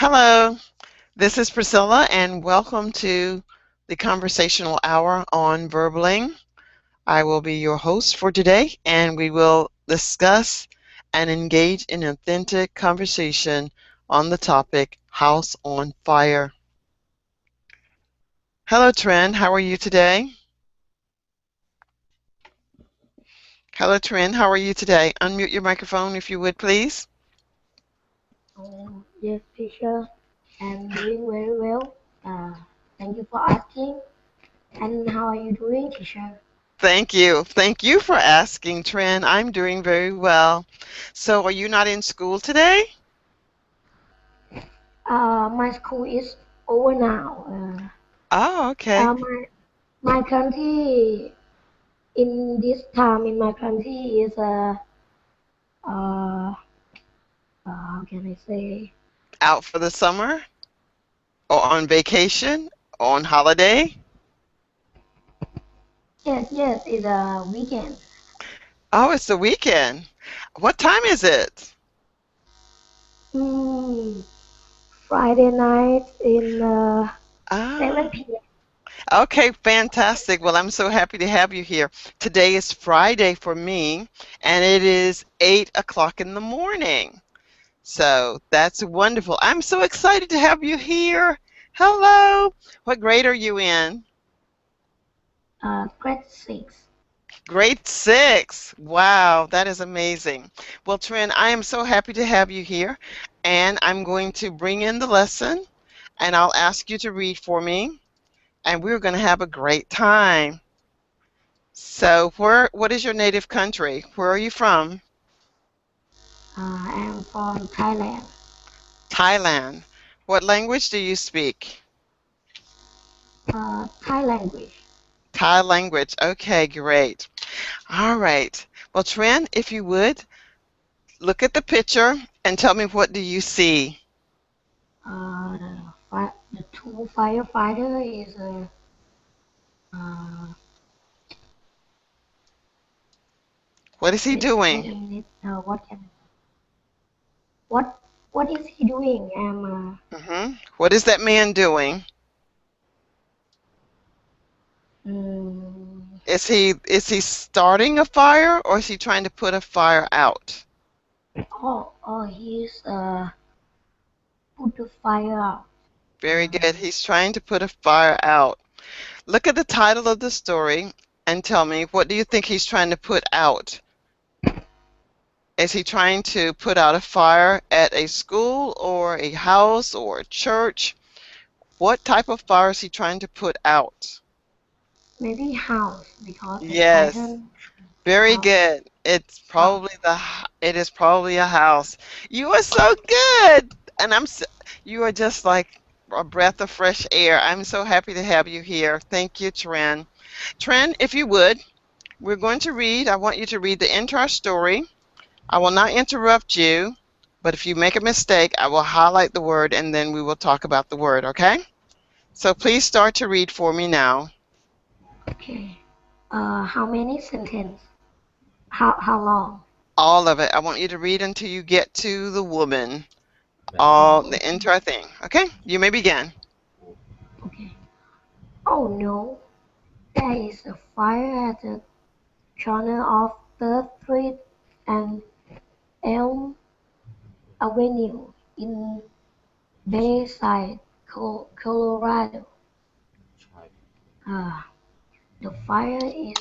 Hello, this is Priscilla, and welcome to the Conversational Hour on Verbling. I will be your host for today, and we will discuss and engage in authentic conversation on the topic House on Fire. Hello, Trent. How are you today? Hello, Trent. How are you today? Unmute your microphone if you would, please. Yes, teacher. I'm doing very well. Uh, Thank you for asking. And how are you doing, teacher? Thank you. Thank you for asking, Trent. I'm doing very well. So, are you not in school today? My school is over now. Oh, okay. My country in this time in my country is uh, how can I say? Out for the summer or on vacation, on holiday? Yes, it's a weekend. Oh, it's the weekend. What time is it? Mm, Friday night in Ah, 7 p.m. okay, fantastic. Well, I'm so happy to have you here. Today is Friday for me, and it is 8 o'clock in the morning. So that's wonderful. I'm so excited to have you here. Hello. What grade are you in? Grade 6. Grade six. Wow, that is amazing. Well, Trent, I am so happy to have you here, and I'm going to bring in the lesson, and I'll ask you to read for me, and we're going to have a great time. So, what is your native country? Where are you from? I'm from Thailand. Thailand. What language do you speak? Thai language. Thai language. Okay, great. All right. Well, Trent, if you would, look at the picture and tell me what do you see? The two firefighter is uh, What is he wait doing? a minute. What what is he doing? What is that man doing? Mm, Is he starting a fire or is he trying to put a fire out? he's put the fire out. Very good. Um, He's trying to put a fire out. Look at the title of the story and tell me, what do you think he's trying to put out? Is he trying to put out a fire at a school or a house or a church? What type of fire is he trying to put out? Maybe house because the Yes, title very house good. house. It is probably a house. You are so good. And you are just like a breath of fresh air. I'm so happy to have you here. Thank you, Tren. Tren, if you would, we're going to read. I want you to read the entire story. I will not interrupt you, but if you make a mistake, I will highlight the word and then we will talk about the word, okay? So please start to read for me now. Okay. How many sentence? How long? All of it. I want you to read until you get to the woman. All the Okay. entire thing. Okay, you may begin. Okay. Oh no, there is a fire at the corner of Third Street and Elm Avenue in Bayside, Colorado. Uh, the fire is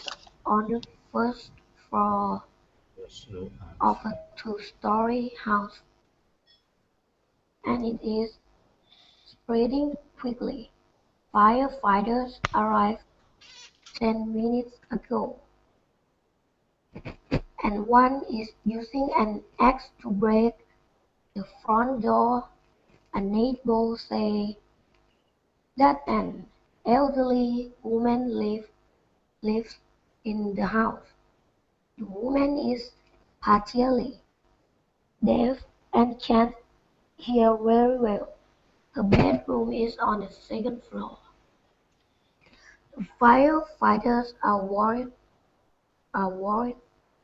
on the first floor of a two-story house, and it is spreading quickly. Firefighters arrived 10 minutes ago, and one is using an axe to break the front door. A neighbor said that an elderly woman lives in the house. The woman is partially deaf and can't hear very well. Her bedroom is on the second floor. The firefighters are worried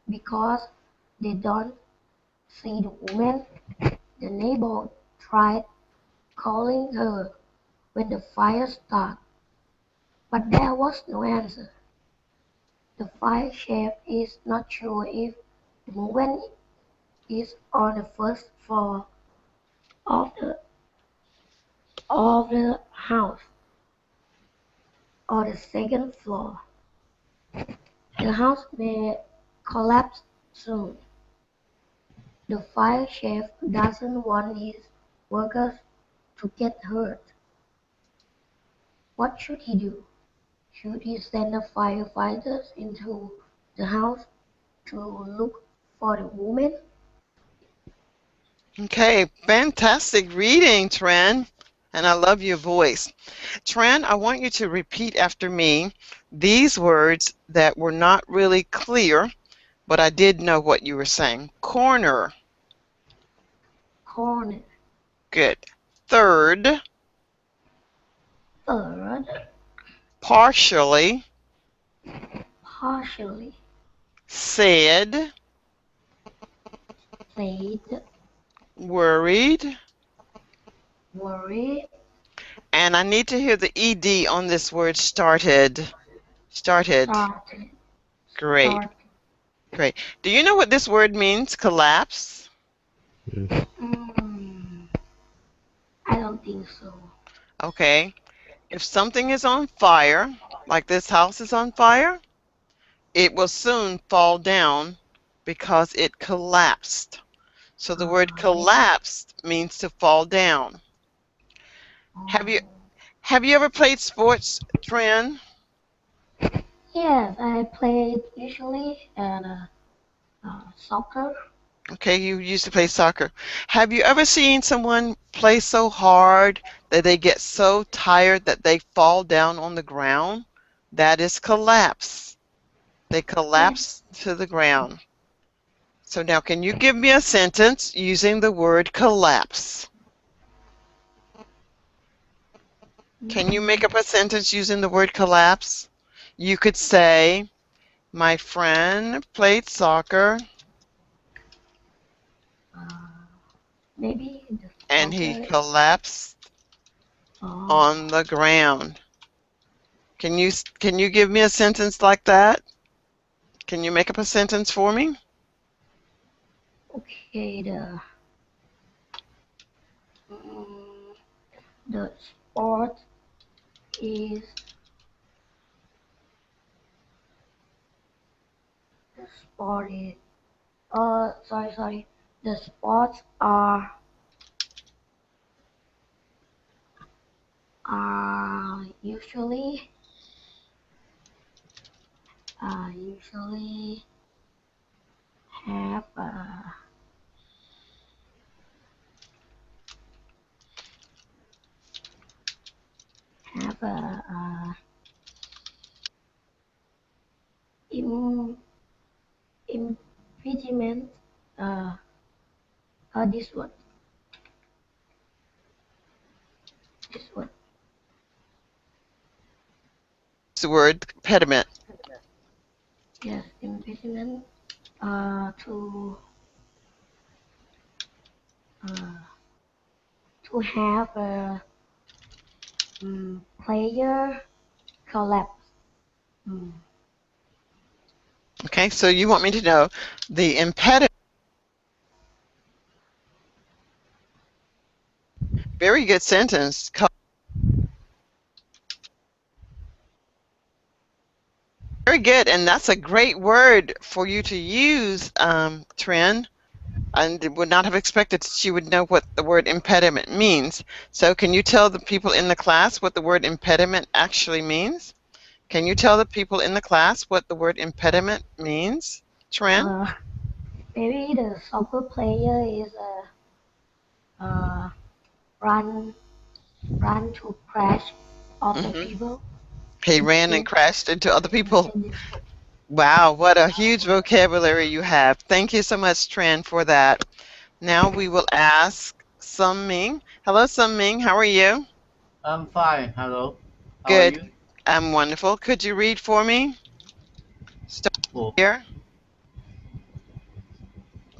because they don't see the woman. The neighbor tried calling her when the fire started, but there was no answer. The fire chief is not sure if the movement is on the first floor of the house or the second floor. The house may collapse soon. The fire chief doesn't want his workers to get hurt. What should he do? Should he send the firefighters into the house to look for the woman? Okay, fantastic reading, Tren. And I love your voice. Tren, I want you to repeat after me these words that were not really clear, but I did know what you were saying. Corner. Corner. Good. Third. Third. Partially. Partially. Said. Said. Worried. Worried. And I need to hear the ED on this word started. Started. Started. Great. Started. Great. Do you know what this word means? Collapse? I don't think so. Okay. If something is on fire, like this house is on fire, it will soon fall down because it collapsed. So the word collapsed means to fall down. Have you ever played sports, Tran? Yes, I played usually at soccer. Okay, you used to play soccer. Have you ever seen someone play so hard that they get so tired that they fall down on the ground? That is collapse. They collapse to the ground. So now can you give me a sentence using the word collapse? Can you make up a sentence using the word collapse? You could say, my friend played soccer Maybe and he collapsed on the ground. Can you give me a sentence like that? Can you make up a sentence for me? Okay, the sport is sorry. The sports are usually have im, impediment. This one. This one. It's the word impediment. Yes, impediment to have a player collapse. Okay, so you want me to know the impediment. Very good sentence. Very good, and that's a great word for you to use, Trin. I would not have expected that you would know what the word impediment means. So can you tell the people in the class what the word impediment actually means? Can you tell the people in the class what the word impediment means, Trin? Maybe the soccer player is run to crash other people. He ran and crashed into other people. Wow, what a huge vocabulary you have. Thank you so much, Tran, for that. Now we will ask Sung Ming. Hello, Sung Ming. How are you? I'm fine. Hello. How are Good. you? I'm wonderful. Could you read for me? Start Oh, here.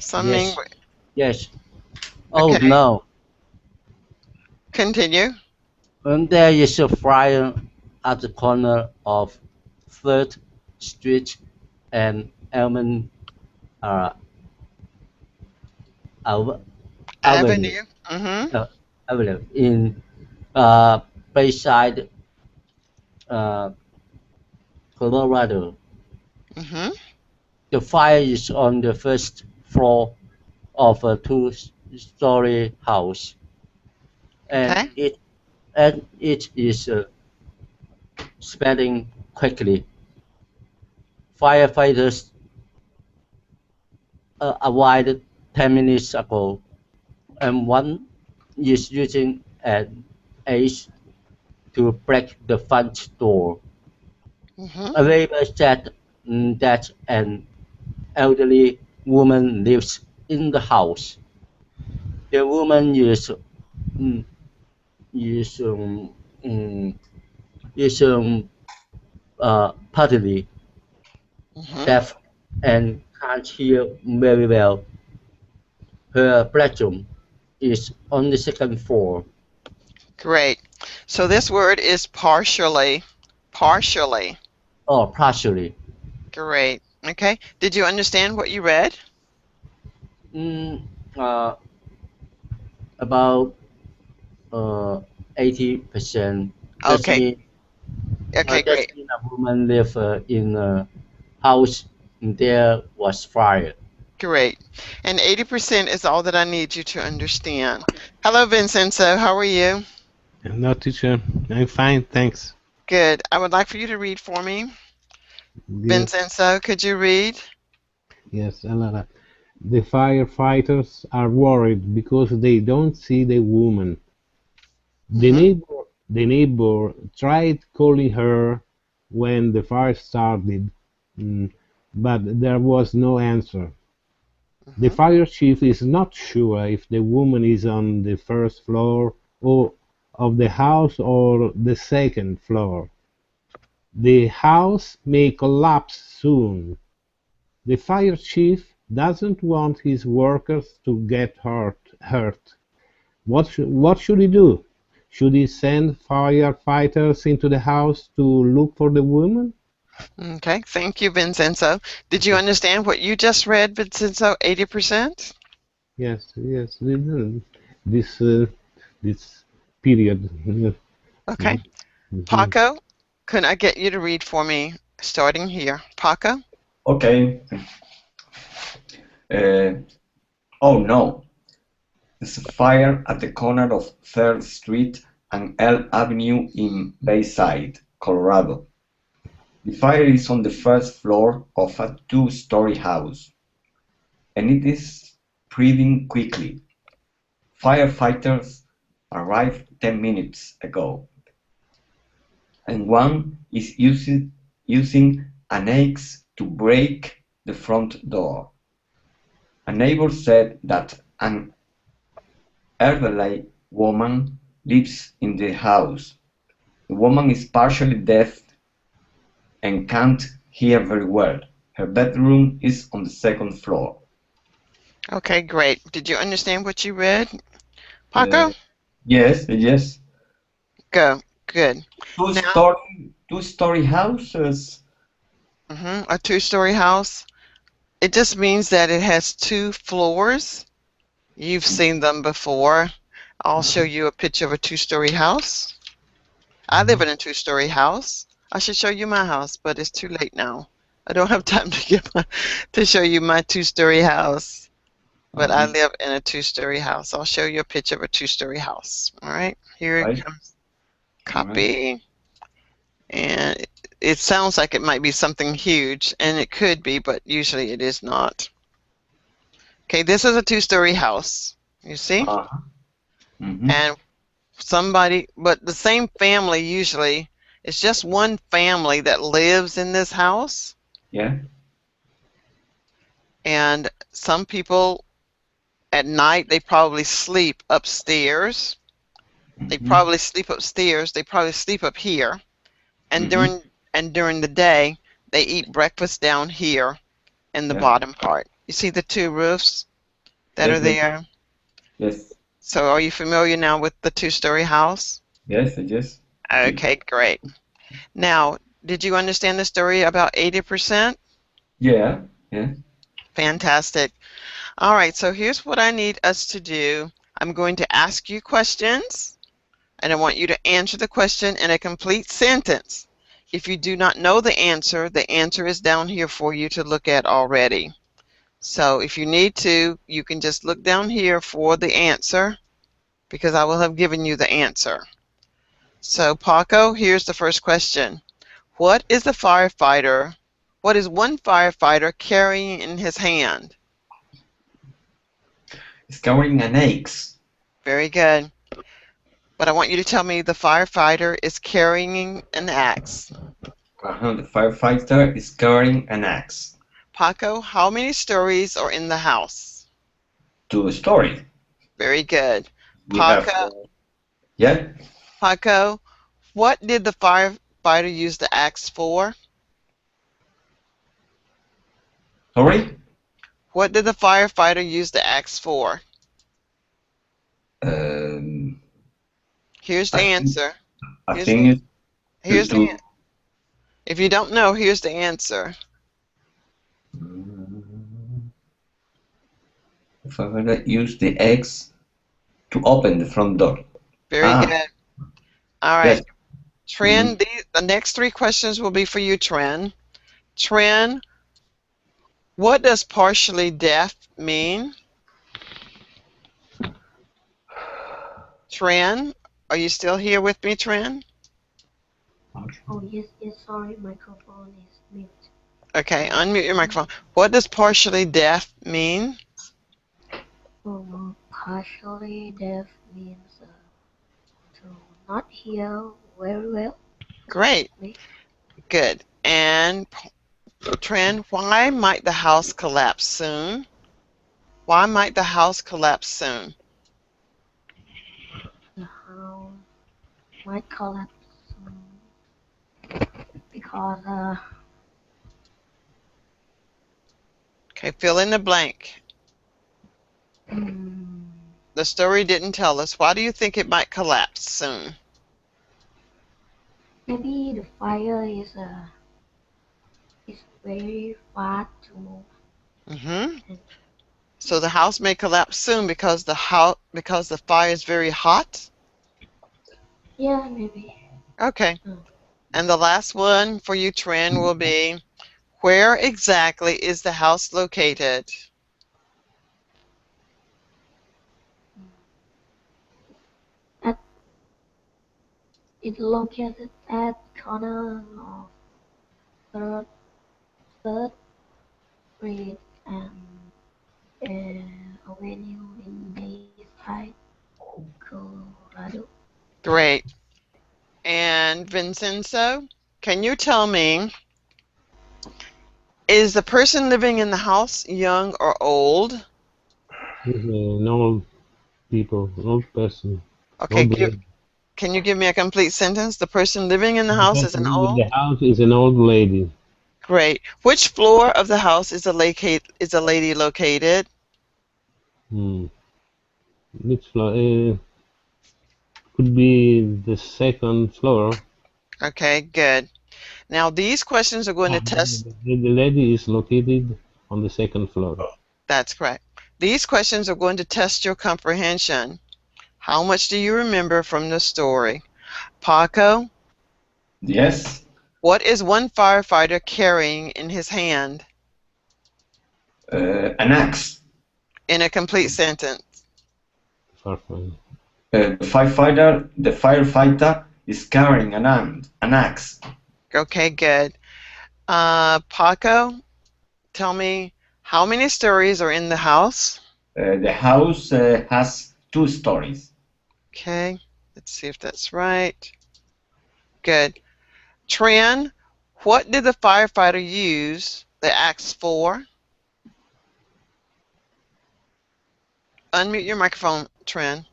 Sung Ming. yes. Yes. Oh Okay. no. Continue. And there is a fire at the corner of 3rd Street and Elm uh, Ave- Avenue, Avenue. Mm-hmm. uh, Avenue in uh, Bayside, uh, Colorado. Mm-hmm. The fire is on the first floor of a two-story house, and Okay. it is spreading quickly. Firefighters arrived 10 minutes ago, and one is using an axe to break the front door. Mm-hmm. A neighbor said that an elderly woman lives in the house. The woman mm, is mm, is partly Mm-hmm. deaf and can't hear very well. Her bedroom is on the second floor. Great. So this word is partially. Partially. Oh, partially. Great. Okay. Did you understand what you read? Mm, uh, about 80%. That's Okay. mean Okay, that's great. mean a woman live in a house and there was fire. Great. And 80% is all that I need you to understand. Hello, Vincenzo. How are you? No, teacher, I'm fine, thanks. Good. I would like for you to read for me. Yes, Vincenzo, could you read? yes, Alara. The firefighters are worried because they don't see the woman. The Mm-hmm. neighbor, the neighbor tried calling her when the fire started, mm, but there was no answer. The Mm-hmm. fire chief is not sure if the woman is on the first floor or of the house or the second floor. The house may collapse soon. The fire chief doesn't want his workers to get hurt. What should he do? Should he send firefighters into the house to look for the woman? Okay. Thank you, Vincenzo. Did you understand what you just read, Vincenzo? 80%? Yes, yes. This this period. Okay. Mhm. Paco, could I get you to read for me starting here? Paco? Okay. Uh, oh no, there's a fire at the corner of 3rd Street and Elm Avenue in Bayside, Colorado. The fire is on the first floor of a two-story house, and it is spreading quickly. Firefighters arrived 10 minutes ago, and one is using an axe to break the front door. A neighbor said that an elderly woman lives in the house. The woman is partially deaf and can't hear very well. Her bedroom is on the second floor. Okay, great. Did you understand what you read? Uh, Paco? yes, yes. Go. Good. Now, Two-story houses. a two-story house. It just means that it has two floors. You've seen them before. I'll show you a picture of a two-story house. I live in a two-story house. I should show you my house, but it's too late now. I don't have time to show you my two-story house, but I live in a two-story house. I'll show you a picture of a two-story house. All right, here it Right. comes. All right. Copy. And it sounds like it might be something huge, and it could be, but usually it is not. Okay, this is a two-story house. You see? Uh-huh. Mhm. And but the same family usually, it's just one family that lives in this house. Yeah. And some people at night, they probably sleep upstairs. They Mhm. probably sleep upstairs. They probably sleep up here. And Mhm. during the day, they eat breakfast down here in the Yeah. bottom part. You see the two roofs that Yes, are yes, there? yes. So are you familiar now with the two-story house? Yes, yes. Okay, great. Now, did you understand the story about 80%? Yeah, yeah. Fantastic. All right, so here's what I need us to do. I'm going to ask you questions, and I want you to answer the question in a complete sentence. If you do not know the answer is down here for you to look at already. So if you need to, you can just look down here for the answer because I will have given you the answer. So Paco, here's the first question. What is one firefighter carrying in his hand? It's carrying an axe. Very good. But I want you to tell me the firefighter is carrying an axe. The firefighter is carrying an axe. Paco, how many stories are in the house? 2 stories. Very good. We have, yeah. Paco, what did the firefighter use the axe for? Sorry? What did the firefighter use the axe for? Here's the answer. I think Here's the answer. If you don't know, here's the answer. The firefighter used the axe to open the front door. Very good. All right. Yes. Tren, the next 3 questions will be for you, Tren. Tren, what does partially deaf mean? Tren, are you still here with me, Tren? Oh, yes, sorry, microphone is mute. Okay, unmute your microphone. What does partially deaf mean? Oh, partially deaf means to not hear very well. Great. Good. And Tren, why might the house collapse soon? Why might the house collapse soon? The house might collapse because Okay, fill in the blank. The story didn't tell us. Why do you think it might collapse soon? maybe the fire is very fast to move. So the house may collapse soon because the fire is very hot? Yeah, maybe. Okay. And the last one for you, Tren, will be, where exactly is the house located? It's located at corner of Third Street and Avenue in Bayside, Colorado. Great. And Vincenzo, can you tell me, is the person living in the house young or old? He's an old person. Okay, can you give me a complete sentence? The person living in the house is an old? The house is an old lady. Great. Which floor of the house is a lady located? Which floor? Could be the second floor. Okay, good. Now these questions are going to test. The lady is located on the second floor. That's correct. These questions are going to test your comprehension. How much do you remember from the story? Paco? Yes. What is one firefighter carrying in his hand? An axe. In a complete sentence. The firefighter is carrying an axe. Okay, good. Paco, tell me, how many stories are in the house? The house has 2 stories. Okay, let's see if that's right. Good. Tren, what did the firefighter use the axe for? Unmute your microphone, Tren.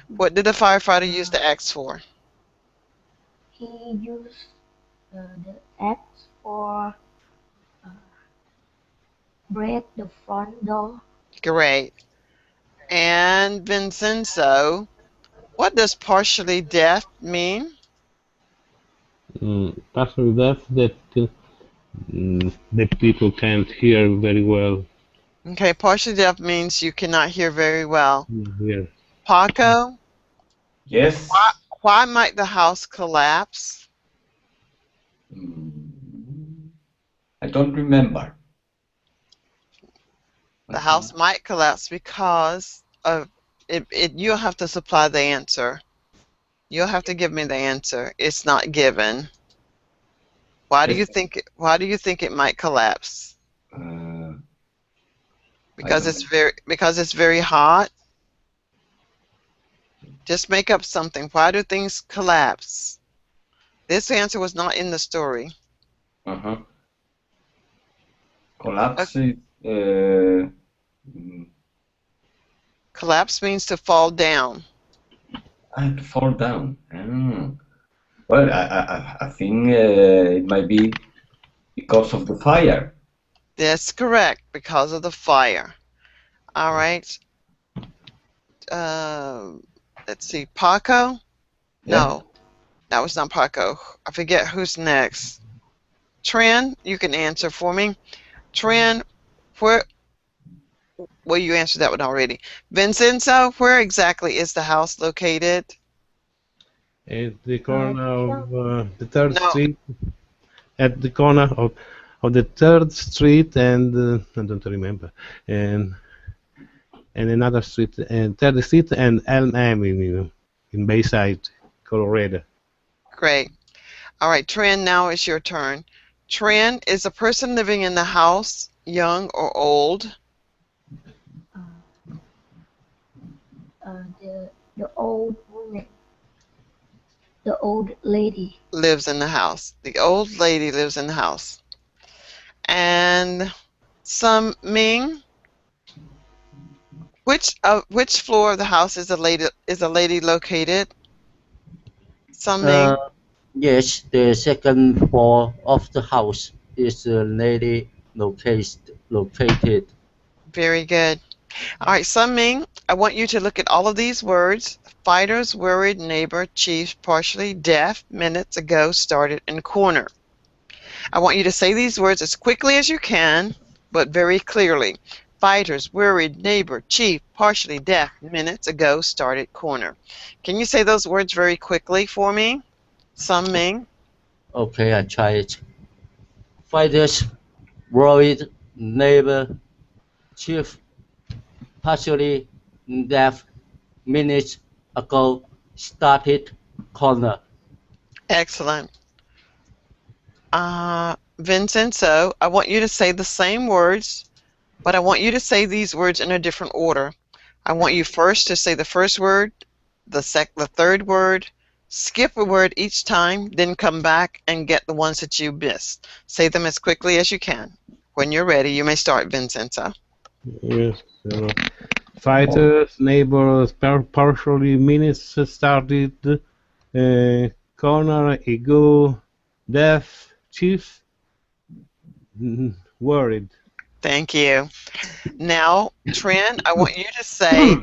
What did the firefighter use the axe for? He used the axe for break the front door. Great. And Vincenzo, what does partially deaf mean? Partially deaf that the people can't hear very well. Okay, partially deaf means you cannot hear very well. Yes. Paco, why, Yes. why might the house collapse? I don't remember. The house might collapse because of it. You'll have to supply the answer. You'll have to give me the answer. It's not given. Why do you think it might collapse? Because it's very hot? Just make up something. Why do things collapse? This answer was not in the story. Collapse. Collapse means to fall down. To fall down. Well, I think it might be because of the fire. That's correct, because of the fire. All right. Let's see. Paco? Yeah. No, that was not Paco. I forget who's next. Tran, you can answer for me. Tran, where? Well, you answered that one already. Vincenzo, where exactly is the house located? At the corner of the third No. street. At the corner of the third street and I don't remember. And another street, and third street and Elm Avenue in Bayside, Colorado. Great. All right, Tran, now it's your turn. Tran, is a person living in the house young or old? The old woman, the old lady. Lives in the house. The old lady lives in the house. And Sum Ming, which floor of the house is a lady located? Sum Ming. Yes, the second floor of the house is a lady located. Very good. All right, Sum Ming, I want you to look at all of these words. Fighters, worried, neighbor, chief, partially deaf, minutes ago, started, and corner. I want you to say these words as quickly as you can, but very clearly. Fighters, worried, neighbor, chief, partially deaf, minutes ago, started, corner. Can you say those words very quickly for me? Sum Ming. Okay, I try it. Fighters, worried, neighbor, chief, partially deaf, minutes ago, started, corner. Excellent. Vincenzo, I want you to say the same words, but I want you to say these words in a different order. I want you first to say the first word, the third word, skip a word each time, then come back and get the ones that you missed. Say them as quickly as you can. When you're ready, you may start, Vincenzo. Yes. Fighters, neighbors, partially minutes started, corner, ego, deaf, chief, worried. Thank you. Now, Tran, I want you to say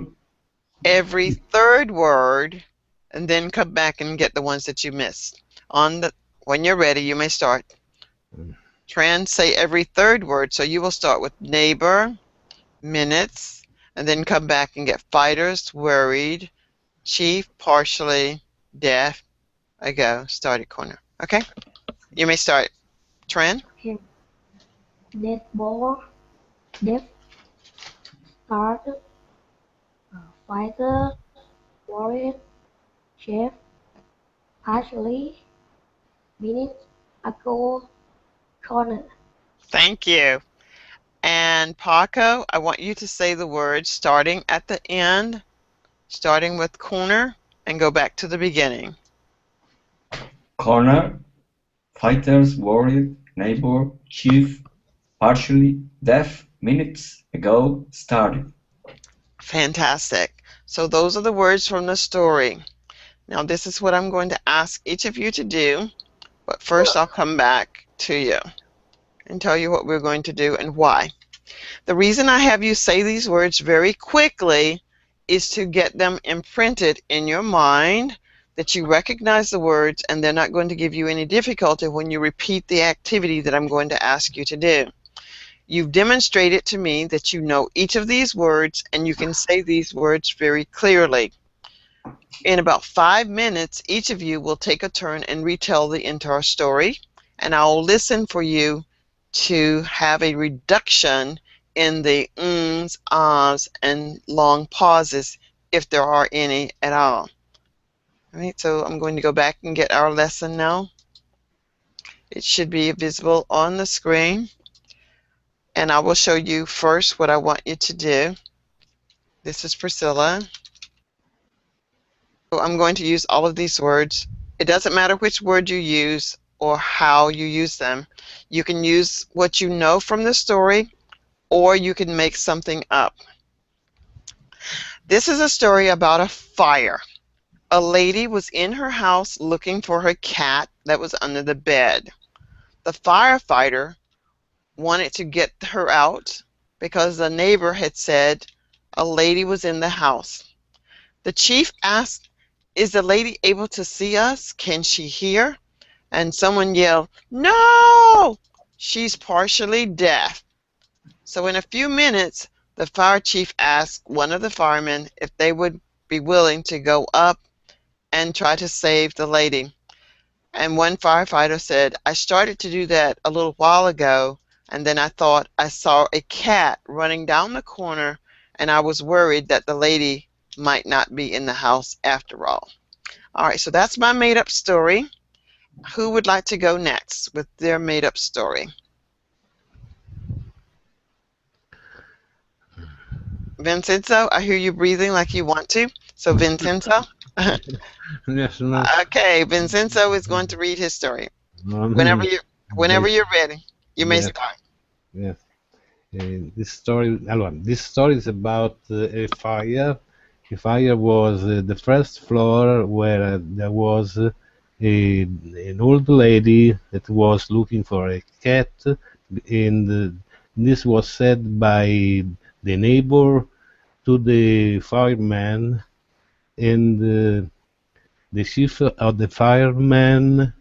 every third word and then come back and get the ones that you missed. When you're ready, you may start. Tran, say every third word, so you will start with neighbor, minutes, and then come back and get fighters, worried, chief, partially, deaf, ago, started, corner. Okay? You may start. Tran? Netball, deaf, start, fighter, warrior, chef, partially, minutes ago, corner. Thank you. And Paco, I want you to say the words starting at the end, starting with corner, and go back to the beginning. Corner, fighters, worried, neighbor, chief, partially deaf, minutes ago, started. Fantastic. So those are the words from the story. Now this is what I'm going to ask each of you to do, but first I'll come back to you and tell you what we're going to do and why. The reason I have you say these words very quickly is to get them imprinted in your mind, that you recognize the words and they're not going to give you any difficulty when you repeat the activity that I'm going to ask you to do. You've demonstrated to me that you know each of these words and you can say these words very clearly. In about 5 minutes, each of you will take a turn and retell the entire story, and I'll listen for you to have a reduction in the ums, ahs, and long pauses, if there are any at all. All right, so I'm going to go back and get our lesson now. It should be visible on the screen. And I will show you first what I want you to do. This is Priscilla. So I'm going to use all of these words. It doesn't matter which word you use or how you use them. You can use what you know from the story, or you can make something up. This is a story about a fire. A lady was in her house looking for her cat that was under the bed. The firefighter wanted to get her out because the neighbor had said a lady was in the house. The chief asked, "Is the lady able to see us? Can she hear?" And someone yelled, "No! She's partially deaf." So in a few minutes, the fire chief asked one of the firemen if they would be willing to go up and try to save the lady. And one firefighter said, "I started to do that a little while ago, and then I thought I saw a cat running down the corner, and I was worried that the lady might not be in the house after all." All right, so that's my made-up story. Who would like to go next with their made-up story? Vincenzo, I hear you breathing like you want to. So Vincenzo? Yes, no, Okay, Vincenzo is going to read his story. no, Whenever you're ready, you may yes, start. yes. This story is about a fire. The fire was the first floor where there was an old lady that was looking for a cat, and this was said by the neighbor to the fireman, and the chief of the fireman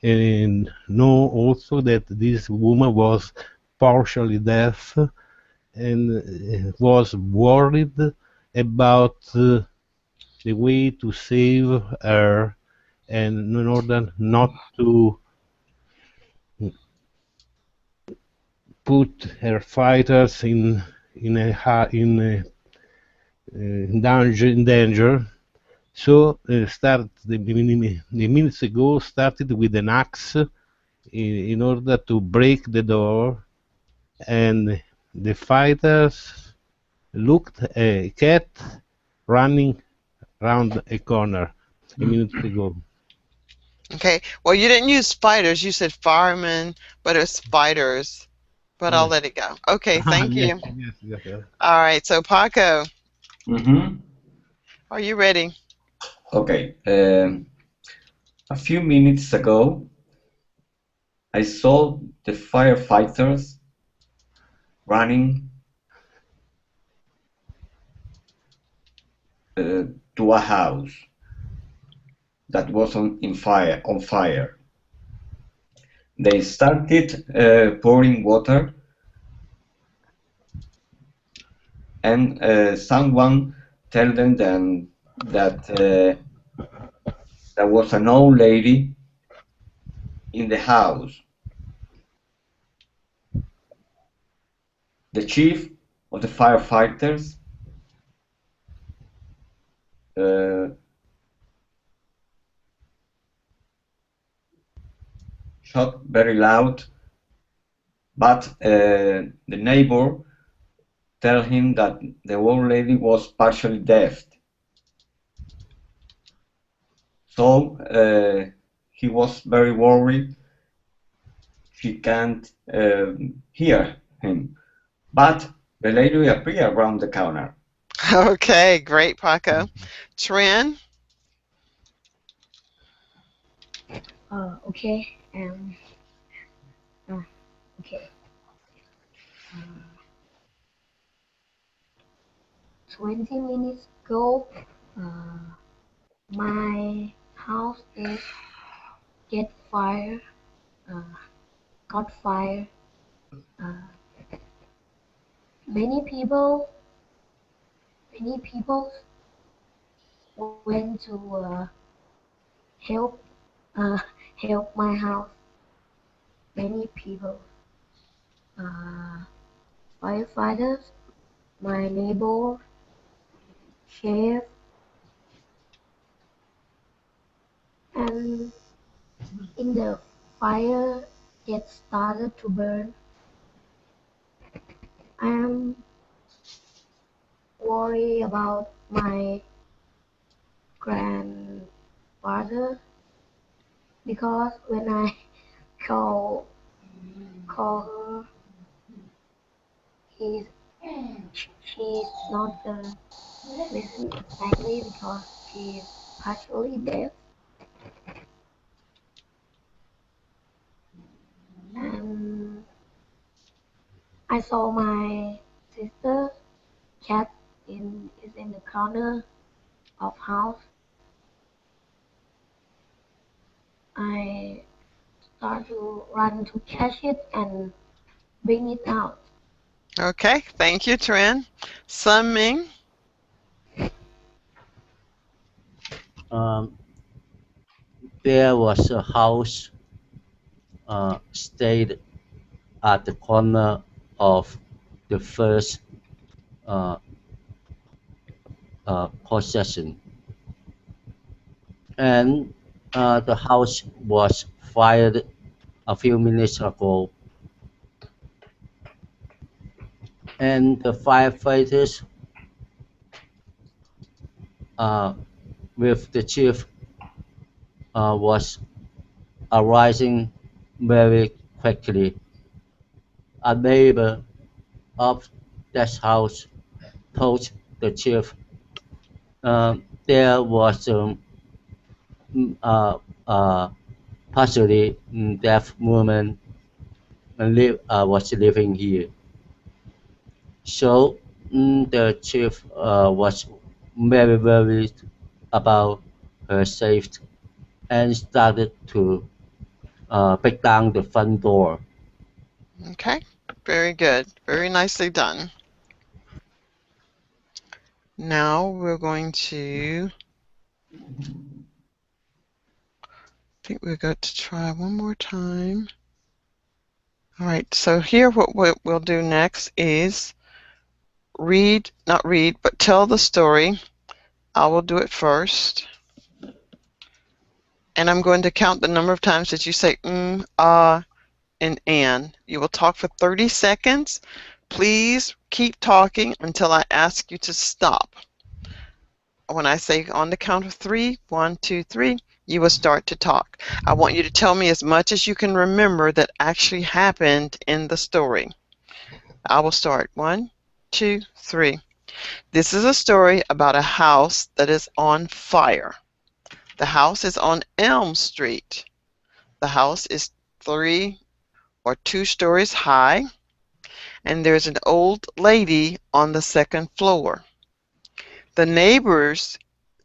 and know also that this woman was partially deaf and was worried about the way to save her, and in order not to put her fighters in danger. So the minutes ago started with an axe in order to break the door, and the fighters looked a cat running round a corner a minute ago. Okay. Well, you didn't use spiders. You said firemen, but it was spiders. But I'll Yes. let it go. Okay, thank Yes, you. yes. All right, so Paco, Mm-hmm. are you ready? Okay. A few minutes ago, I saw the firefighters running to a house that was on fire. They started pouring water, and someone told them then that there was an old lady in the house. The chief of the firefighters uh, shot very loud, but the neighbor tell him that the old lady was partially deaf. So he was very worried. She can't hear him. But the lady appeared around the corner. Okay, great, Paco. Trin, Okay. Okay. Uh, 20 minutes ago, uh, my house is get fire, uh, caught fire. Uh, many people, many people went to help, uh, help my house. Many people, uh, firefighters, my neighbor, chef, and in the fire get started to burn. I am worried about my grandfather because when I call her, he's she's not gonna listen exactly because she's partially deaf. And I saw my sister cat is in the corner of house. I start to run to catch it and bring it out. Okay, thank you, Trin. Sun Ming. There was a house stayed at the corner of the first uh, possession, and the house was fired a few minutes ago, and the firefighters uh, with the chief was arising very quickly. A neighbor of that house told the chief there was uh, uh, partially deaf woman was living here. So the chief was very worried about her safety and started to break down the front door. Okay, very good. Very nicely done. Now we're going to, I think we're going to try one more time. All right, so here what we'll do next is not read, but tell the story. I will do it first. And I'm going to count the number of times that you say and an. You will talk for 30 seconds. Please keep talking until I ask you to stop. When I say on the count of 3, 1, 2, 3, you will start to talk. I want you to tell me as much as you can remember that actually happened in the story. I will start. 1, 2, 3. This is a story about a house that is on fire. The house is on Elm Street. The house is 3 or 2 stories high, and there's an old lady on the second floor. The neighbors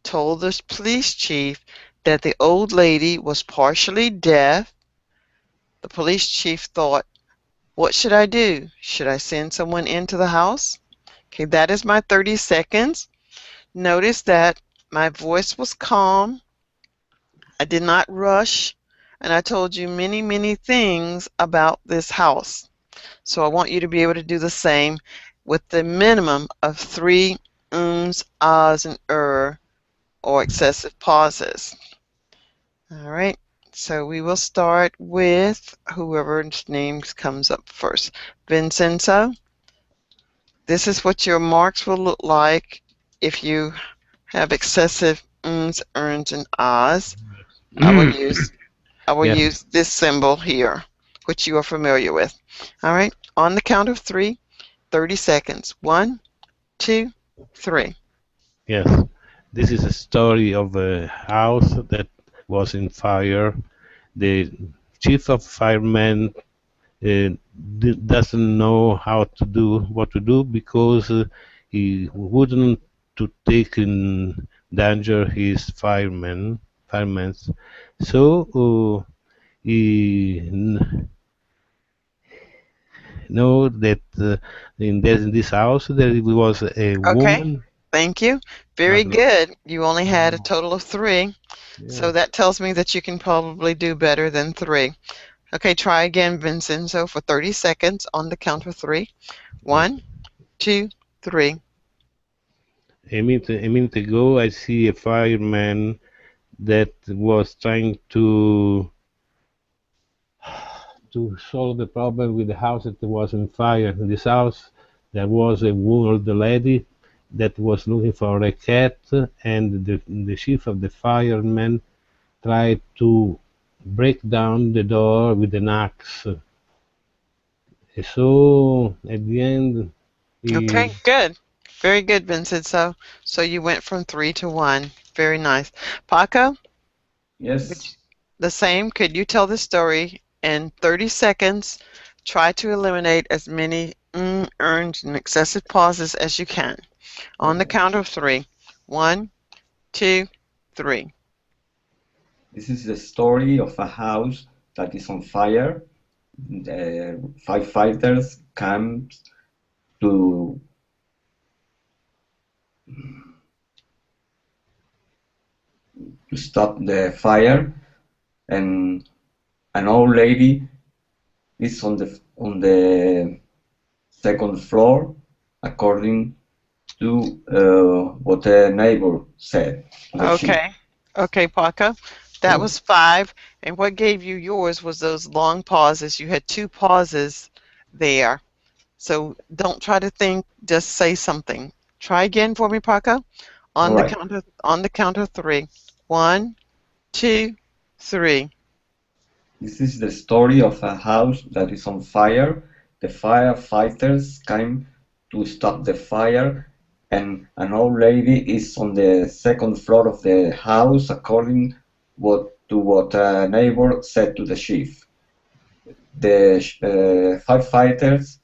told the police chief that the old lady was partially deaf. The police chief thought, what should I do? Should I send someone into the house? Okay, that is my 30 seconds. Notice that my voice was calm. I did not rush, and I told you many, many things about this house. So I want you to be able to do the same with the minimum of 3 ums, ahs, and or excessive pauses. All right, so we will start with whoever's name comes up first. Vincenzo, this is what your marks will look like if you have excessive ums, erns, and ahs. I will use this symbol here, which you are familiar with. All right, on the count of 3, 30 seconds. 1, 2, 3. Yes, this is a story of a house that was in fire. The chief of firemen doesn't know what to do because he wouldn't to take in danger his firemen. So he know that in this house there was a Okay, woman. thank you. Very Not, good. You only had a oh, total of 3, yeah. so that tells me that you can probably do better than 3. Okay, try again, Vincenzo, for 30 seconds on the count of 3. 1, 2, 3. A minute ago, I see a fireman that was trying to solve the problem with the house that was on fire. In this house, there was a old lady that was looking for a cat, and the chief of the firemen tried to break down the door with an axe. So at the end, he Okay, good. Very good, Vincenzo. So you went from 3 to 1. Very nice. Paco, Yes. the same. Could you tell the story in 30 seconds? Try to eliminate as many earned and excessive pauses as you can. On the Okay. count of 3. 1, 2, 3. This is the story of a house that is on fire. The firefighters come to stop the fire, and an old lady is on the second floor, according to what the neighbor said to the chief. Okay. Okay, Paco. That was 5. And what gave you yours was those long pauses. You had 2 pauses there. So don't try to think, just say something. Try again for me, Paco. All right. On the count of 3. 1, 2, 3. This is the story of a house that is on fire. The firefighters came to stop the fire, and an old lady is on the second floor of the house, according what a neighbor said to the chief. The firefighters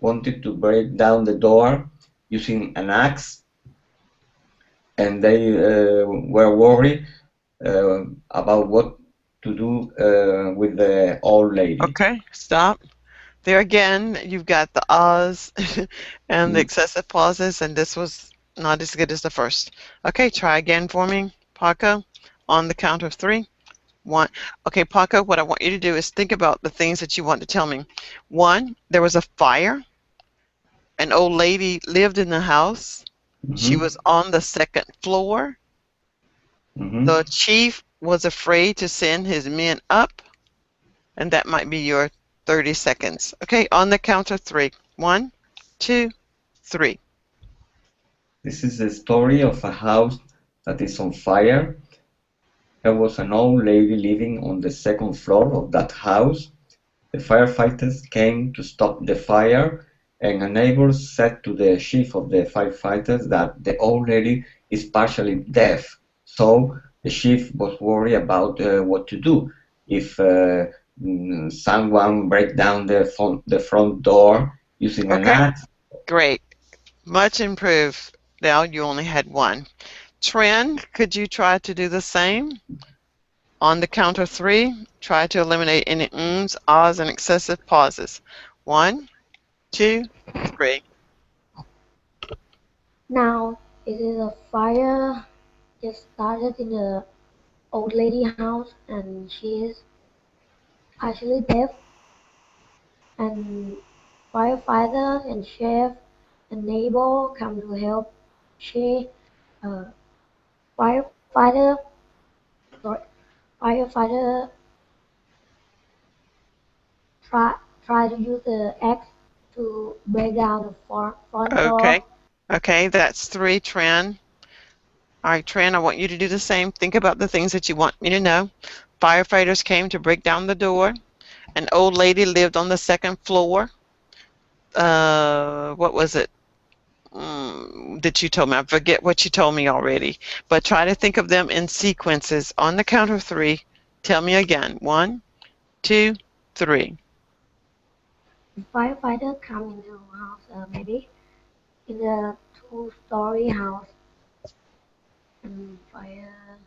wanted to break down the door using an axe, and they were worried about what to do with the old lady. Okay, stop. There again, you've got the ahs and the Mm. excessive pauses, and this was not as good as the first. Okay, try again for me, Paco. On the count of 3. 1. Okay, Paco, what I want you to do is think about the things that you want to tell me. 1, there was a fire. An old lady lived in the house. She Mhm. was on the second floor. Mhm. The chief was afraid to send his men up, and that might be your 30 seconds. Okay, on the count of 3. 1, 2, 3. This is the story of a house that is on fire. There was an old lady living on the second floor of that house. The firefighters came to stop the fire, and a neighbor said to the chief of the firefighters that the old lady is partially deaf. So the chief was worried about what to do if someone break down the front door using an Okay, axe. great. Much improved. Now you only had 1. Trend, could you try to do the same? On the count of 3, try to eliminate any ahs, and excessive pauses. 1, 2, 3. Now, it is a fire just started in the old lady house, and she is partially deaf, and firefighter and chef and neighbor come to help. She, uh, firefighter, sorry, firefighter try try to use the axe to break down the front door. Okay. Okay, that's 3, Trend. All right, Trend, I want you to do the same. Think about the things that you want me to know. Firefighters came to break down the door. An old lady lived on the second floor. What was it? That you told me. I forget what you told me already. But try to think of them in sequences. On the count of 3, tell me again. 1, 2, 3. Firefighter come into the house maybe in the two-story house and fire.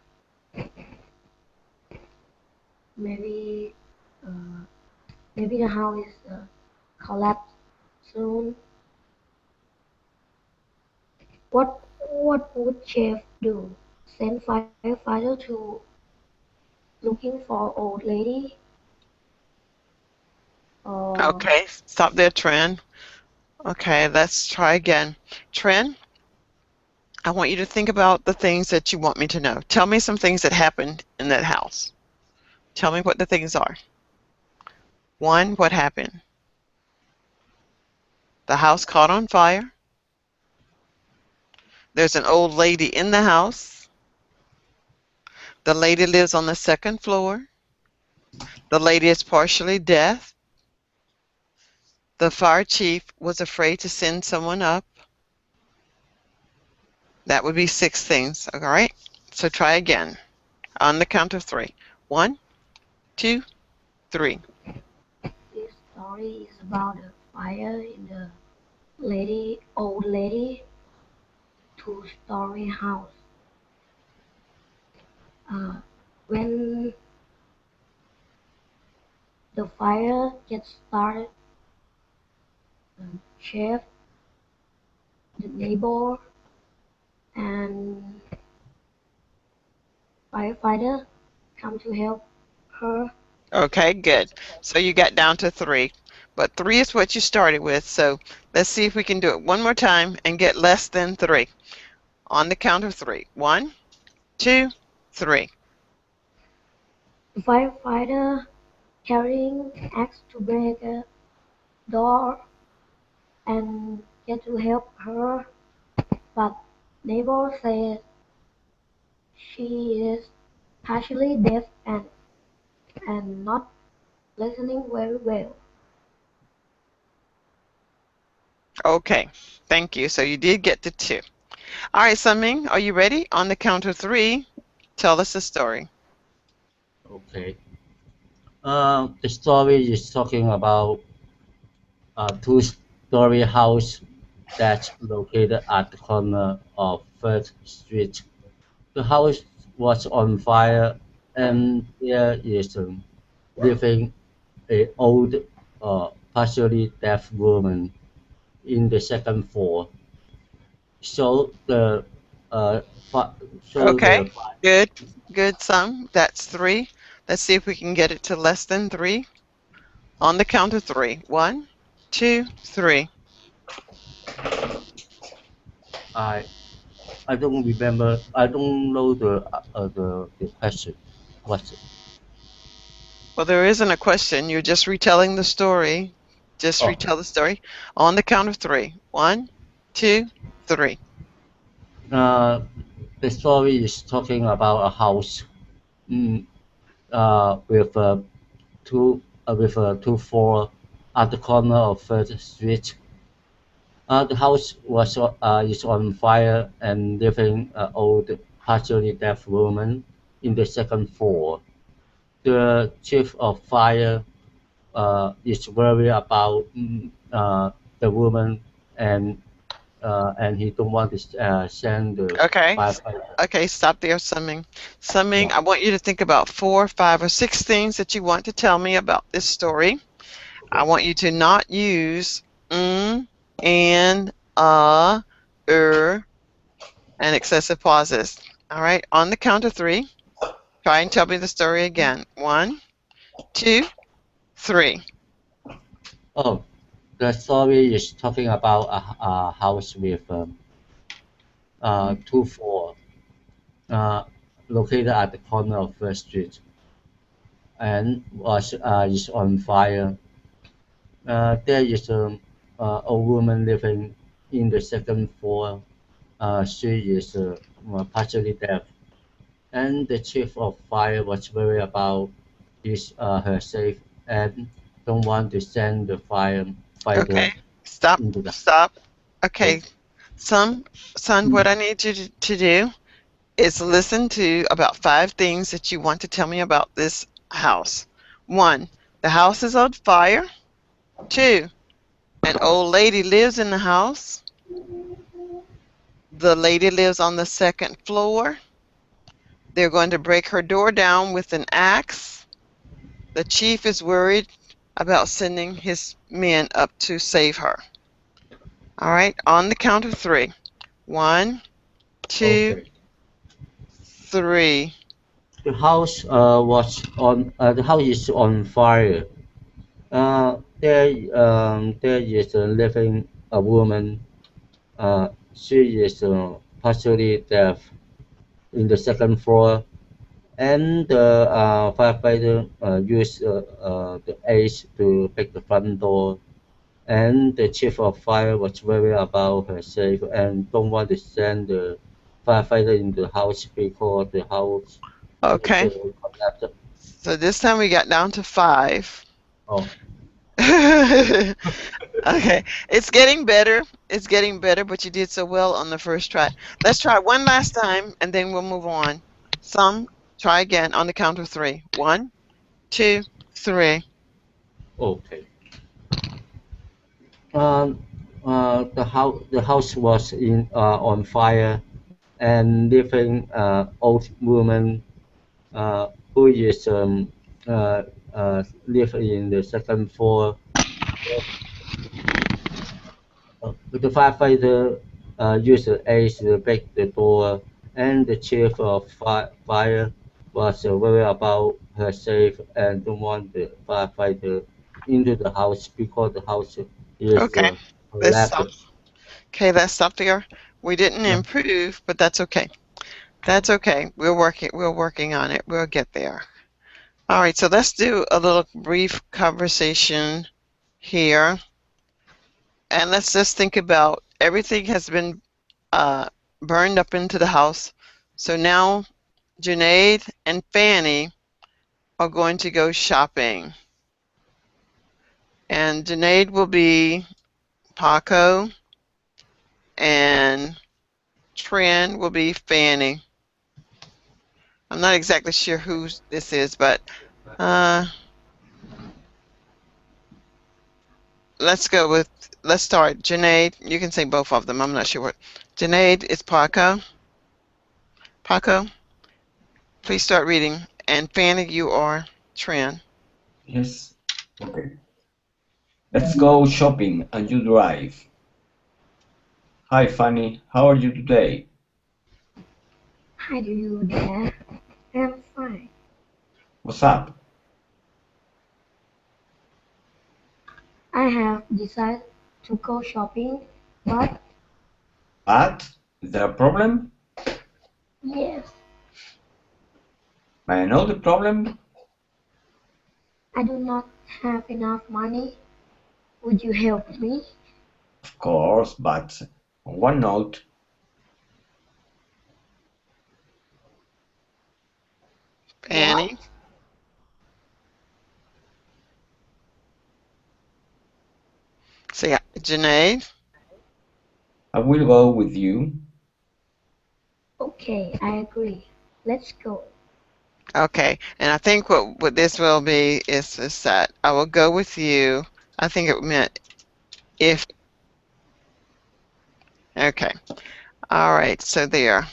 Maybe uh, maybe the house is collapse soon. What would chef do? Send firefighter to looking for old lady or Okay, stop there, Trin. Okay, let's try again. Trin, I want you to think about the things that you want me to know. Tell me some things that happened in that house. Tell me what the things are. One, what happened? The house caught on fire. There's an old lady in the house. The lady lives on the second floor. The lady is partially deaf. The fire chief was afraid to send someone up. That would be 6 things, all right? So try again on the count of 3. 1, 2, 3. this story is about a fire in the old lady two-story house. Uh, when the fire gets started, the chef, the neighbor, and firefighter come to help her. Okay, good. So you got down to 3. But 3 is what you started with, so let's see if we can do it one more time and get less than 3. On the count of 3. 1, 2, 3. The firefighter carrying axe to break a door and get to help her, but neighbor said she is partially deaf and not listening very well. Okay, thank you. So you did get to 2. All right, Sunming, are you ready? On the count of 3, tell us the story. Okay. The story is talking about a two-story house that's located at the corner of First Street. The house was on fire, and there is living a old, partially deaf woman in the second floor. So the uh, fi- so the Okay, good, good, Sum. That's 3. Let's see if we can get it to less than 3. On the count of 3. 1, 2, 3. I I don't remember. I don't know the question. What's it? Well, there isn't a question. You're just retelling the story. Just Oh, retell the story. On the count of 3. 1, 2, 3. uh, the story is talking about a house, mm, with a two floor at the corner of Third Street. The house was is on fire and living an old, partially deaf woman in the second floor. The chief of fire is worried about the woman, and he don't want to send the Okay. firefighter. Okay, stop there, Summing. Summing, Yeah. I want you to think about 4, 5, or 6 things that you want to tell me about this story. I Okay. want you to not use and, and excessive pauses. All right, on the count of 3, try and tell me the story again. 1, 2, 3. Oh, the story is talking about a house with two floor, uh, located at the corner of First Street, and was is on fire. There is a old woman living in the second floor. She is partially deaf, and the chief of fire was worried about her safe and don't want to send the Okay, firefighter stop, into the stop. house. Okay, son, what I need you to do is listen to about 5 things that you want to tell me about this house. 1, the house is on fire. 2, an old lady lives in the house. The lady lives on the second floor. They're going to break her door down with an axe. The chief is worried about sending his men up to save her. All right, on the count of three. 1, 2, Okay. 3. The house was on. The house is on fire. There is living a woman. She is partially deaf in the second floor, and the firefighter used the axe to break the front door. And the chief of fire was worried about her safety and don't want to send the firefighter into the house because the house Okay, collapsed. so this time we got down to 5. Oh, Okay, it's getting better. It's getting better, but you did so well on the first try. Let's try one last time, and then we'll move on. Try again on the count of 3. 1, 2, 3. okay. Um, the house was in on fire, and living old woman who is live in the second floor. The firefighter used the axe to break the door, and the chief of fire was worried about her safety and don't want the firefighter into the house because the house is Okay, let's collapsed. stop. Okay, let's stop there. We didn't Yeah. improve, but that's okay. That's okay. We're working on it. We'll get there. All right, so let's do a little brief conversation here. And let's just think about everything has been burned up into the house. So now Junaid and Fanny are going to go shopping. And Junaid will be Paco and Trin will be Fanny. I'm not exactly sure who this is, but let's start. Junaid, you can say both of them. I'm not sure what. Junaid is Paco. Paco, please start reading. And Fanny, you are Trin. Yes. Okay. Let's go shopping and you drive. Hi, Fanny. How are you today? Hi, do you there? I'm fine. What's up? I have decided to go shopping, but But is there a problem? yes, May I know the problem? I do not have enough money. Would you help me? Of course, but on one note, Fanny. What? So yeah, Junaid. I will go with you. Okay, I agree. Let's go. Okay, and I think what this will be is that I will go with you. I think it meant if. Okay. All right. So there.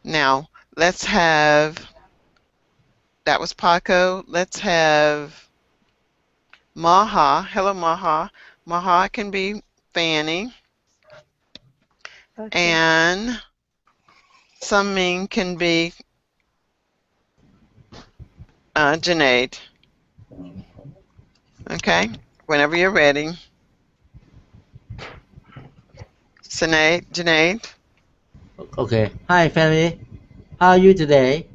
Now let's have. That was Paco. Let's have Maha. Hello, Maha. Maha can be Fanny, Okay. and Summing can be Junaid. Okay. Whenever you're ready. Junaid. Okay. Hi, family. How are you today?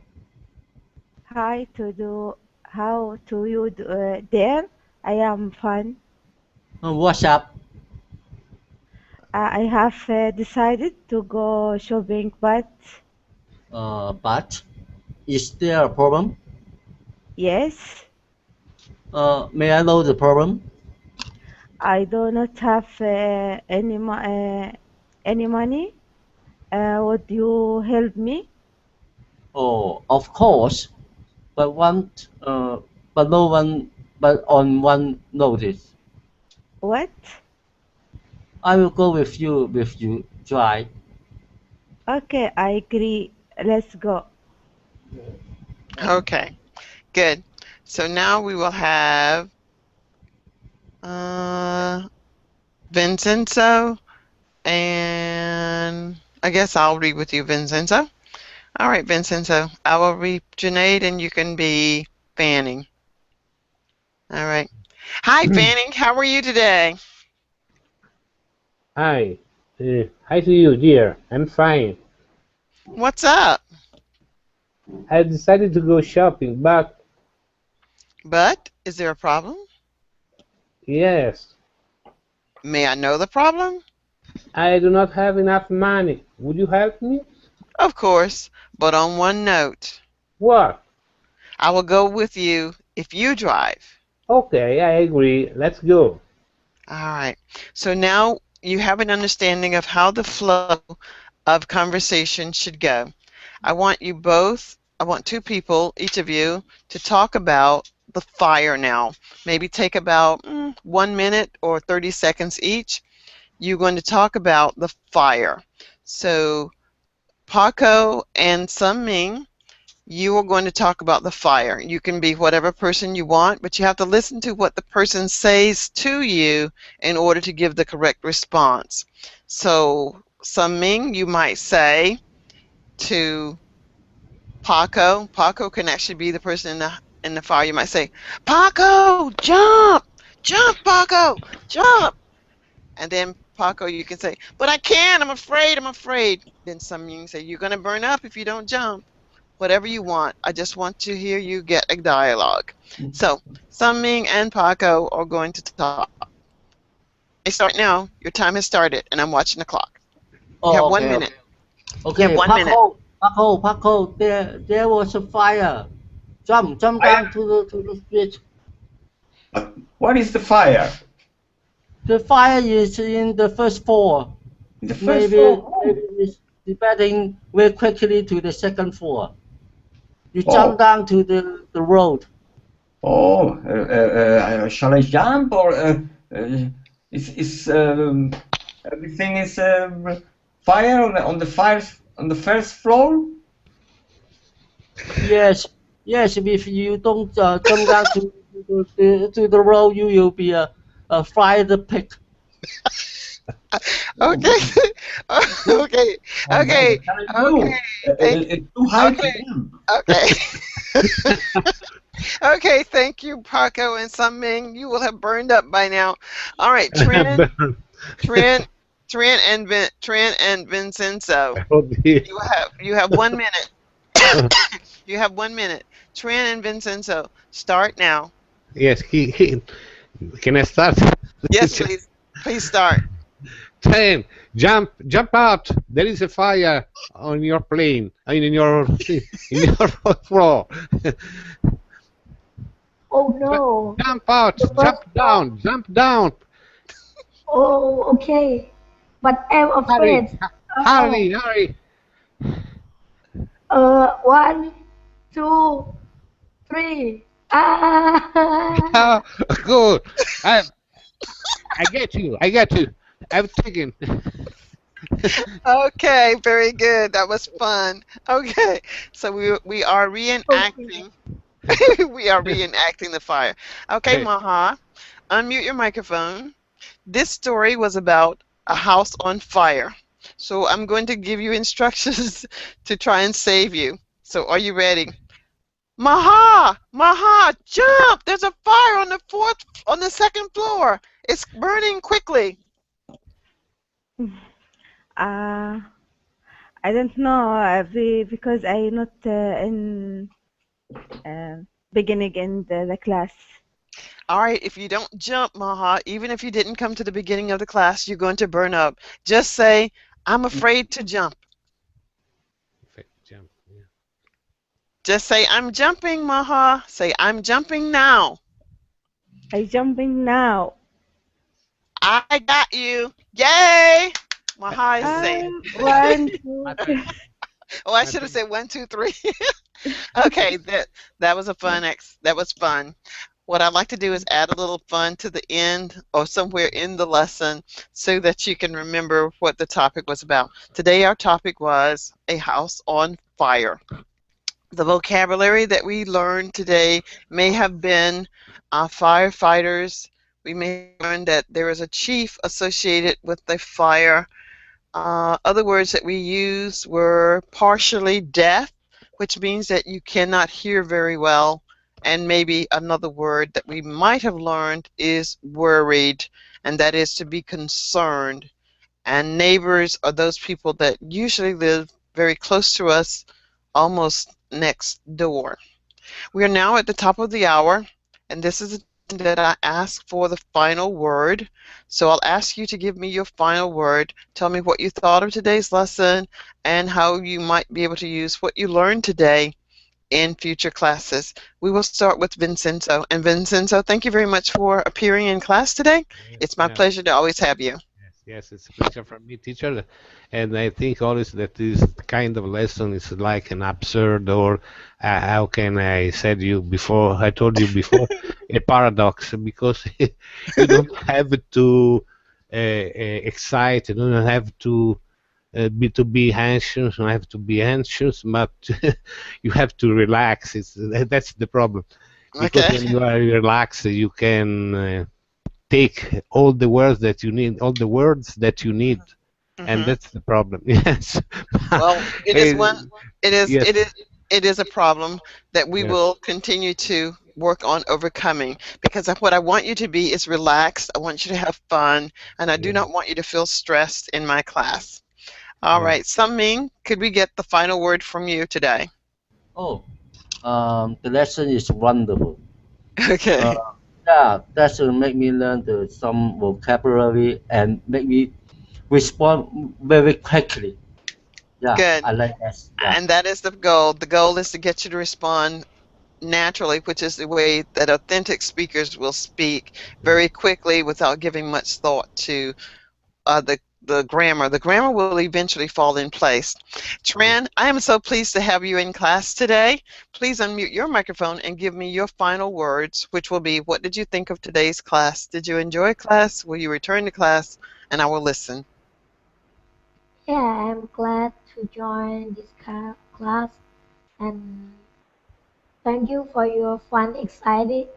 Hi to do. How to you there? I am fine. What's up? I have decided to go shopping, but But is there a problem? yes, May I know the problem? I do not have any money. Would you help me? Oh, of course. But but no one, but on one notice. What? I will go with you drive. Okay, I agree. Let's go. Okay, good. So now we will have uh, Vincenzo, and I guess I'll read with you, Vincenzo. All right, Vincenzo. I will read Junaid, and you can be Fanning. All right. Hi, Fanning. How are you today? Hi. Hi to you, dear. I'm fine. What's up? I decided to go shopping, but But is there a problem? yes, May I know the problem? I do not have enough money. Would you help me? Of course, but on one note. What? I will go with you if you drive. Okay, I agree. Let's go. All right. So now you have an understanding of how the flow of conversation should go. I want two people, each of you, to talk about the fire now. Maybe take about 1 minute or 30 seconds each. You're going to talk about the fire. So Paco and Sun Ming, you are going to talk about the fire. You can be whatever person you want, but you have to listen to what the person says to you in order to give the correct response. So, Sun Ming, you might say to Paco can actually be the person in the fire. You might say, Paco, jump! Jump, Paco! Jump! And then Paco, you can say, but I can't, I'm afraid, I'm afraid. Then Sun Ming say, you're going to burn up if you don't jump. Whatever you want. I just want to hear you get a dialogue. So, Sun Ming and Paco are going to talk. I start now. Your time has started, and I'm watching the clock. You have Oh, 1 okay, minute. okay. You have 1 minute. Paco, there was a fire. Jump Fire? down to the street. What is the fire? The fire is in the first floor. In the first Maybe floor? it's spreading very quickly to the second floor. You Oh. jump down to the road. Oh, shall I jump or is everything is fire on the first floor? Yes, if you don't jump down to the road, you will be a fried pig. Okay. Okay. Okay. What shall I do? It's too high to jump. Okay. Okay, thank you, Paco and Sun Ming. You will have burned up by now. All right, Trent and Vincenzo. Oh, dear. You have 1 minute. You have 1 minute. Trent and Vincenzo, start now. Yes, can I start? Yes, please. Please start. 10. Jump out. There is a fire on your plane. I mean, in your floor. Oh no. Jump out. The first Jump down. Oh, okay. But I'm afraid. Hurry. 1, 2, 3. Ah. Good. I get you. I'm taken. Okay, very good. That was fun. Okay, so we are reenacting. We are reenacting the fire. Okay, Maha, unmute your microphone. This story was about a house on fire. So I'm going to give you instructions to try and save you. So are you ready? Maha, jump! There's a fire on the second floor. It's burning quickly. I don't know because I not in beginning in the class. All right, if you don't jump, Maha, even if you didn't come to the beginning of the class, you're going to burn up. Just say, I'm afraid to jump. Just say, I'm jumping, Maha. Say, I'm jumping now. I jumping now. I got you. Yay! Maha is safe. 1, 2, 3. Oh, I should have said 1, 2, 3. Okay, that was a fun that was fun. what I like to do is add a little fun to the end or somewhere in the lesson so that you can remember what the topic was about. Today our topic was a house on fire. The vocabulary that we learned today may have been firefighters. We may learn that there is a chief associated with the fire. Other words that we used were partially deaf, which means that you cannot hear very well. And maybe another word that we might have learned is worried, and that is to be concerned. And neighbors are those people that usually live very close to us, almost next door. We are now at the top of the hour, and this is the time that I ask for the final word. So I'll ask you to give me your final word. Tell me what you thought of today's lesson and how you might be able to use what you learned today in future classes. We will start with Vincenzo. And Vincenzo, thank you very much for appearing in class today. Yes, It's my yeah. pleasure to always have you. Yes, it's a pleasure for me, teacher. And I think always that this kind of lesson is like an absurd, or how can I said you before? I told you before, a paradox, because you don't have to excite, you don't have to be anxious, you don't have to be anxious, but you have to relax. That's the problem, because Okay. when you are relaxed, you can take all the words that you need, all the words that you need, and Hmm. that's the problem. Yes. Well, it is Eh, one. It is. yes. It is. It is a problem that we Yes. will continue to work on overcoming, because what I want you to be is relaxed. I want you to have fun, and I do Yeah. not want you to feel stressed in my class. All Yeah. right, Ming, could we get the final word from you today? Oh, the lesson is wonderful. Uh, Okay. yeah, that will make me learn some vocabulary and make me respond very quickly. Yeah, Good. I like that. Yeah. And that is the goal. The goal is to get you to respond naturally, which is the way that authentic speakers will speak very quickly without giving much thought to the grammar. The grammar will eventually fall in place. Yeah. Tran, I am so pleased to have you in class today. Please unmute your microphone and give me your final words, which will be, what did you think of today's class? Did you enjoy class? Will you return to class? And I will listen. Yeah, I'm glad to join this class, and thank you for your fun excited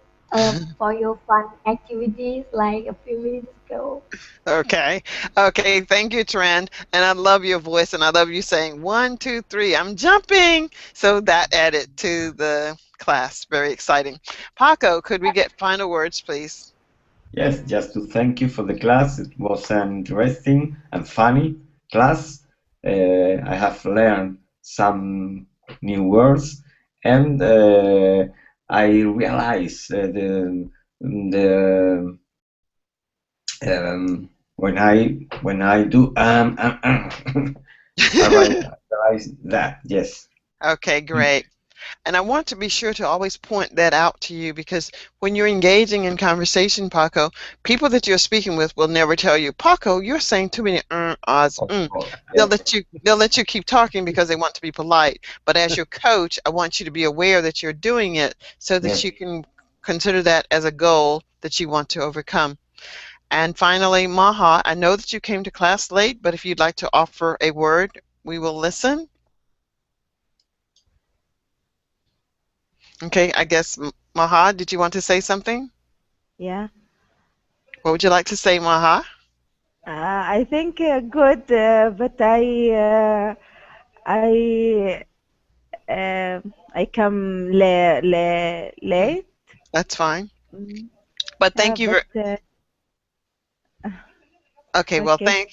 for your fun activities like a few minutes ago. Okay. Okay. Thank you, Trent. And I love your voice, and I love you saying 1, 2, 3. I'm jumping. So that added to the class. Very exciting. Paco, could we get final words, please? Yes, just to thank you for the class. It was an interesting and funny class. I have learned some new words, and I realize the when I do I realize that, yes. Okay, great. And I want to be sure to always point that out to you, because when you're engaging in conversation, Paco, people that you're speaking with will never tell you, Paco, you're saying too many ahs, Of course, They'll yes. let you keep talking because they want to be polite. But as your coach, I want you to be aware that you're doing it so that Yes. you can consider that as a goal that you want to overcome. And finally, Maha, I know that you came to class late, but if you'd like to offer a word, we will listen. Okay, I guess, Maha, did you want to say something? Yeah. What would you like to say, Maha? I think good, but I come late. That's fine. Mm, But thank you. but Okay, well, okay.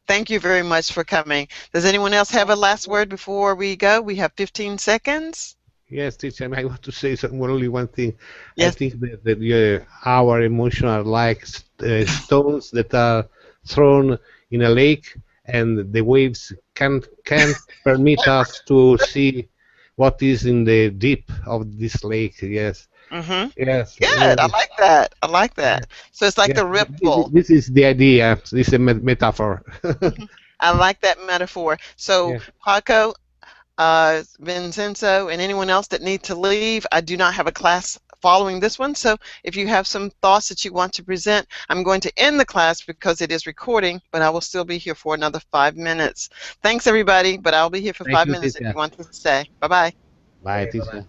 thank you very much for coming. Does anyone else have a last word before we go? We have 15 seconds. Yes, teacher. I want to say only one thing. I Yes. think that our emotions are like stones that are thrown in a lake, and the waves can't permit us to see what is in the deep of this lake. Yes. Mm-hmm. Yes. Good. I like that. I like Yeah. that. So it's like Yes. the ripple. This is the idea. This is a metaphor. Mhm. I like that metaphor. So, Yeah. Paco, Vincenzo, and anyone else that need to leave, I do not have a class following this one. So if you have some thoughts that you want to present, I'm going to end the class because it is recording, but I will still be here for another 5 minutes. Thanks, everybody, but I'll be here for Thank 5 you, minutes if teacher. you want to stay. Bye-bye. Bye, teacher.